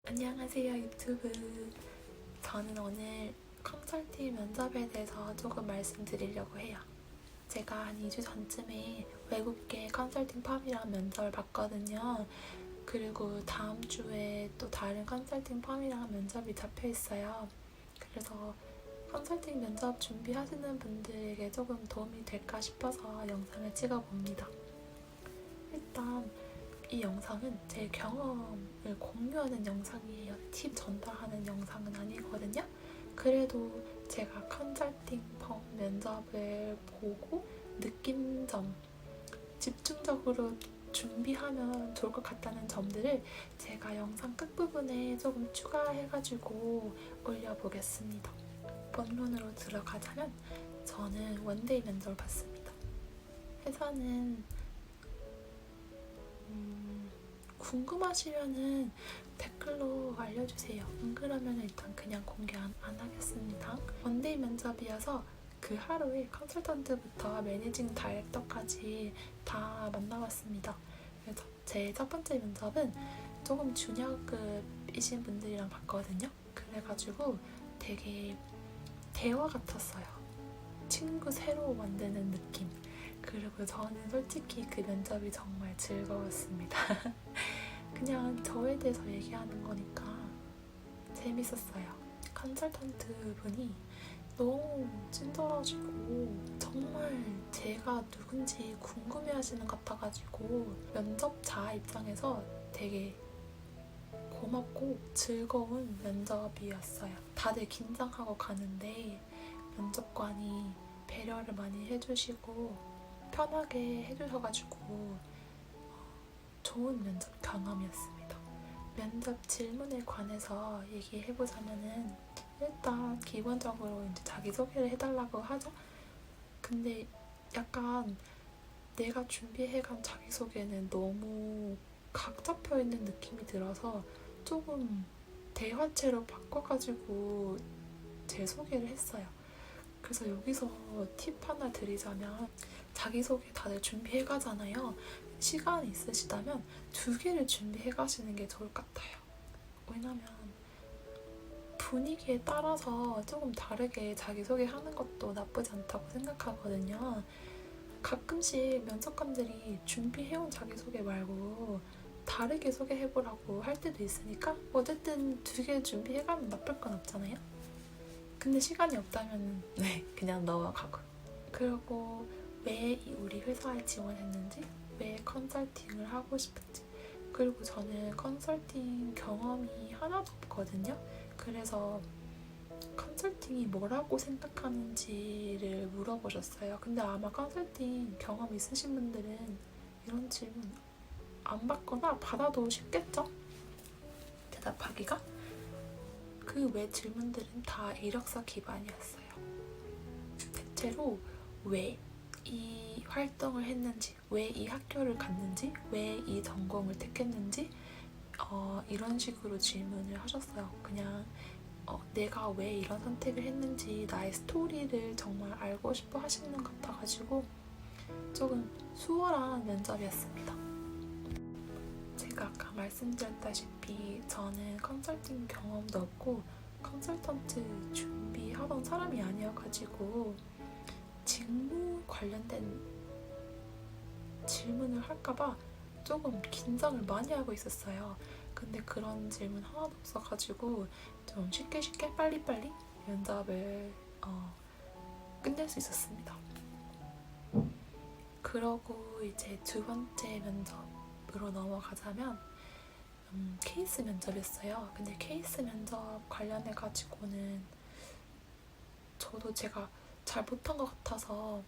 안녕하세요 유튜브. 저는 오늘 컨설팅 면접에 대해서 조금 말씀드리려고 해요. 제가 한 2주 전쯤에 외국계 컨설팅 펌이랑 면접을 봤거든요. 그리고 다음 주에 또 다른 컨설팅 펌이랑 면접이 잡혀 있어요. 그래서 컨설팅 면접 준비하시는 분들에게 조금 도움이 될까 싶어서 영상을 찍어봅니다. 일단 이 영상은 제 경험을 공유하는 영상이에요. 팁 전달하는 영상은 아니거든요. 그래도 제가 컨설팅 펌 면접을 보고 느낀 점, 집중적으로 준비하면 좋을 것 같다는 점들을 제가 영상 끝부분에 조금 추가해가지고 올려보겠습니다. 본론으로 들어가자면 저는 원데이 면접을 봤습니다. 회사는 궁금하시면은 댓글로 알려주세요. 안 그러면 일단 그냥 공개 안 하겠습니다. 원데이 면접이어서 그 하루에 컨설턴트부터 매니징 다이렉터까지 다 만나봤습니다. 그래서 제 첫 번째 면접은 조금 주니어급이신 분들이랑 봤거든요. 그래가지고 되게 대화 같았어요. 친구 새로 만드는 느낌. 그리고 저는 솔직히 그 면접이 정말 즐거웠습니다. 그냥 저에 대해서 얘기하는 거니까 재밌었어요. 컨설턴트 분이 너무 친절하시고 정말 제가 누군지 궁금해 하시는 것 같아가지고 면접자 입장에서 되게 고맙고 즐거운 면접이었어요. 다들 긴장하고 가는데 면접관이 배려를 많이 해주시고 편하게 해주셔가지고 좋은 면접 경험이었습니다. 면접 질문에 관해서 얘기해보자면은 일단 기본적으로 이제 자기소개를 해달라고 하죠. 근데 약간 내가 준비해간 자기소개는 너무 각 잡혀있는 느낌이 들어서 조금 대화체로 바꿔가지고 제 소개를 했어요. 그래서 여기서 팁 하나 드리자면 자기소개 다들 준비해가잖아요. 시간 있으시다면 2개를 준비해가시는 게 좋을 것 같아요. 왜냐면 분위기에 따라서 조금 다르게 자기소개하는 것도 나쁘지 않다고 생각하거든요. 가끔씩 면접관들이 준비해온 자기소개 말고 다르게 소개해보라고 할 때도 있으니까 어쨌든 2개 준비해가면 나쁠 건 없잖아요. 근데 시간이 없다면 그냥 넘어가고. 그리고 왜 우리 회사에 지원했는지, 왜 컨설팅을 하고 싶은지. 그리고 저는 컨설팅 경험이 하나도 없거든요. 그래서 컨설팅이 뭐라고 생각하는지를 물어보셨어요. 근데 아마 컨설팅 경험 있으신 분들은 이런 질문 안 받거나 받아도 쉽겠죠? 대답하기가? 그 외 질문들은 다 이력서 기반이었어요. 대체로 왜 이 활동을 했는지, 왜 이 학교를 갔는지, 왜 이 전공을 택했는지 이런 식으로 질문을 하셨어요. 그냥 내가 왜 이런 선택을 했는지 나의 스토리를 정말 알고 싶어 하시는 것 같아가지고 조금 수월한 면접이었습니다. 제가 아까 말씀드렸다시피 저는 컨설팅 경험도 없고 컨설턴트 준비하던 사람이 아니어가지고 직무 관련된 질문을 할까봐 조금 긴장을 많이 하고 있었어요. 근데 그런 질문 하나도 없어가지고 좀 쉽게 빨리빨리 면접을 끝낼 수 있었습니다. 그러고 이제 2번째 면접으로 넘어가자면 케이스 면접이었어요. 근데 케이스 면접 관련해가지고는 저도 제가 잘 못한 것 같아서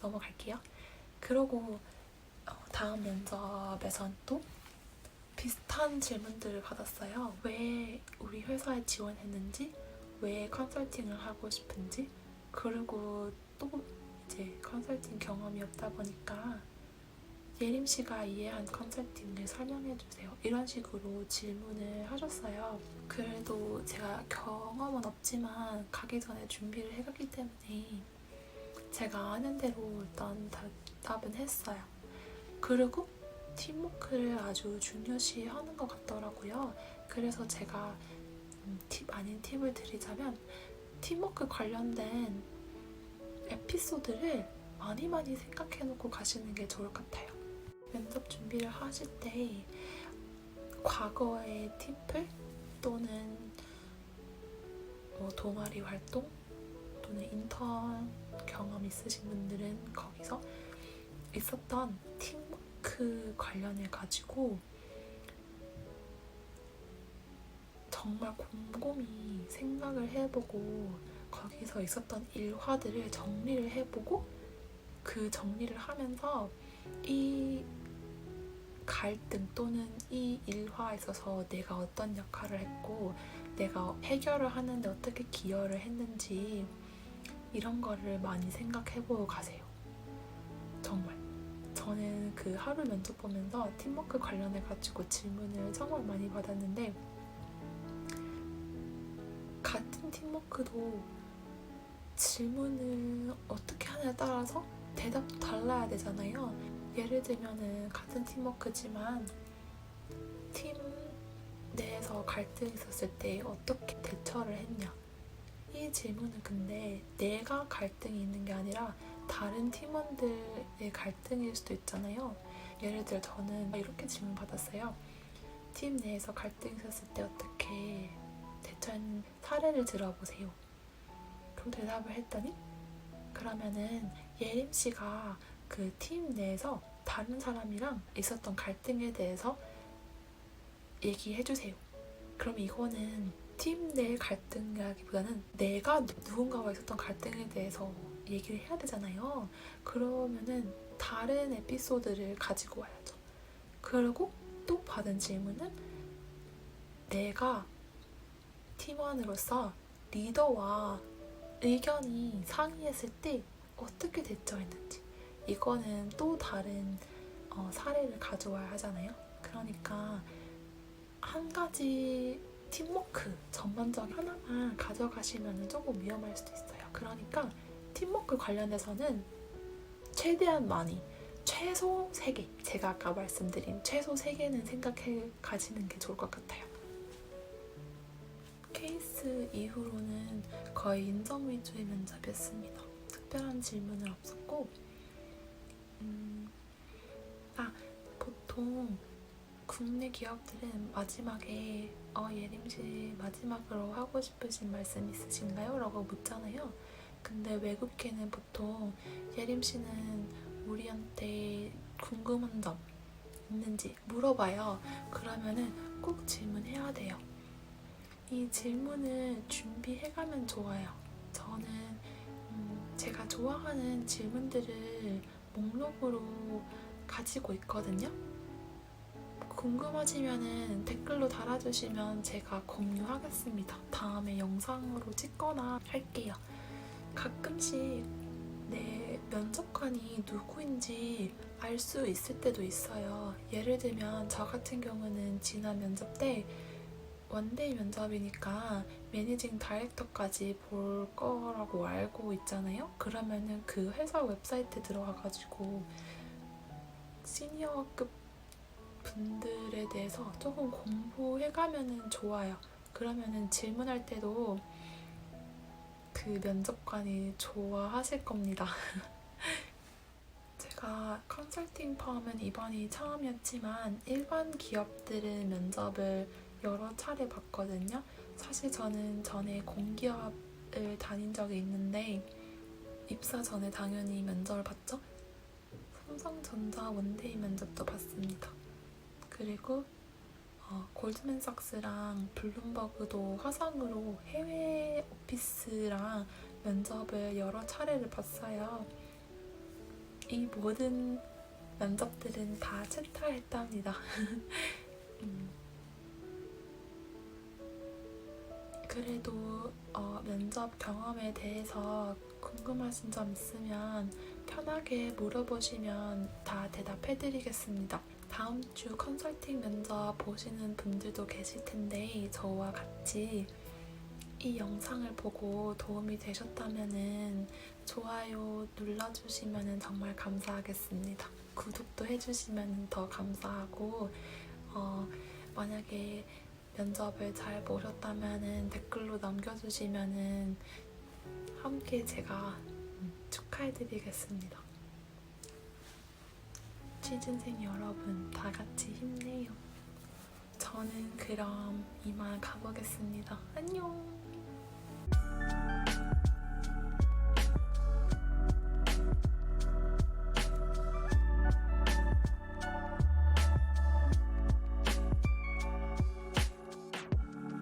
넘어갈게요. 그러고 다음 면접에선 또 비슷한 질문들을 받았어요. 왜 우리 회사에 지원했는지, 왜 컨설팅을 하고 싶은지, 그리고 또 이제 컨설팅 경험이 없다 보니까 예림 씨가 이해한 컨설팅을 설명해 주세요. 이런 식으로 질문을 하셨어요. 그래도 제가 경험은 없지만 가기 전에 준비를 해갔기 때문에 제가 아는 대로 일단 답은 했어요. 그리고 팀워크를 아주 중요시 하는 것 같더라고요. 그래서 제가 팁 아닌 팁을 드리자면 팀워크 관련된 에피소드를 많이 생각해놓고 가시는 게 좋을 것 같아요. 면접 준비를 하실 때 과거의 팀플 또는 동아리 활동 또는 인턴 경험 있으신 분들은 거기서 있었던 팀워크 관련해 가지고 정말 곰곰이 생각을 해보고 거기서 있었던 일화들을 정리를 해보고 그 정리를 하면서 이 갈등 또는 이 일화에 있어서 내가 어떤 역할을 했고 내가 해결을 하는데 어떻게 기여를 했는지 이런 거를 많이 생각해보고 가세요. 정말 저는 그 하루 면접 보면서 팀워크 관련해가지고 질문을 정말 많이 받았는데 같은 팀워크도 질문을 어떻게 하냐에 따라서 대답도 달라야 되잖아요. 예를 들면은 같은 팀워크지만 팀 내에서 갈등이 있었을 때 어떻게 대처를 했냐, 이 질문은 근데 내가 갈등이 있는 게 아니라 다른 팀원들의 갈등일 수도 있잖아요. 예를 들어 저는 이렇게 질문 받았어요. 팀 내에서 갈등이 있었을 때 어떻게 대처한 사례를 들어보세요. 그럼 대답을 했더니 그러면은 예림 씨가 그 팀 내에서 다른 사람이랑 있었던 갈등에 대해서 얘기해주세요. 그럼 이거는 팀 내 갈등이라기보다는 내가 누군가와 있었던 갈등에 대해서 얘기를 해야 되잖아요. 그러면은 다른 에피소드를 가지고 와야죠. 그리고 또 받은 질문은 내가 팀원으로서 리더와 의견이 상이했을 때 어떻게 대처했는지, 이거는 또 다른 사례를 가져와야 하잖아요. 그러니까 한 가지 팀워크 전반적인 하나만 가져가시면 조금 위험할 수도 있어요. 그러니까 팀워크 관련해서는 최대한 많이, 최소 3개, 제가 아까 말씀드린 최소 3개는 생각해 가지는 게 좋을 것 같아요. 케이스 이후로는 거의 인정 위주의 면접이었습니다. 특별한 질문은 없었고 보통 국내 기업들은 마지막에 예림씨 마지막으로 하고 싶으신 말씀 있으신가요? 라고 묻잖아요. 근데 외국계는 보통 예림씨는 우리한테 궁금한 점 있는지 물어봐요. 그러면은 꼭 질문해야 돼요. 이 질문을 준비해가면 좋아요. 저는 제가 좋아하는 질문들을 목록으로 가지고 있거든요. 궁금하시면 댓글로 달아주시면 제가 공유하겠습니다. 다음에 영상으로 찍거나 할게요. 가끔씩 내 면접관이 누구인지 알 수 있을 때도 있어요. 예를 들면 저 같은 경우는 지난 면접 때 원데이 면접이니까 매니징 다이렉터까지 볼 거라고 알고 있잖아요. 그러면은 그 회사 웹사이트에 들어가가지고 시니어급 분들에 대해서 조금 공부해가면은 좋아요. 그러면은 질문할 때도 그 면접관이 좋아하실 겁니다. 제가 컨설팅 펌은 이번이 처음이었지만 일반 기업들은 면접을 여러 차례 봤거든요. 사실 저는 전에 공기업을 다닌 적이 있는데 입사 전에 당연히 면접을 봤죠. 삼성전자 원데이 면접도 봤습니다. 그리고 골드맨삭스랑 블룸버그도 화상으로 해외 오피스랑 면접을 여러 차례를 봤어요. 이 모든 면접들은 다 채탈했답니다. 그래도 면접 경험에 대해서 궁금하신 점 있으면 편하게 물어보시면 다 대답해드리겠습니다. 다음 주 컨설팅 면접 보시는 분들도 계실 텐데 저와 같이 이 영상을 보고 도움이 되셨다면 좋아요 눌러주시면 정말 감사하겠습니다. 구독도 해주시면 더 감사하고 만약에 면접을 잘 보셨다면 댓글로 남겨주시면 함께 제가 축하해드리겠습니다. 취준생 여러분 다 같이 힘내요. 저는 그럼 이만 가보겠습니다. 안녕.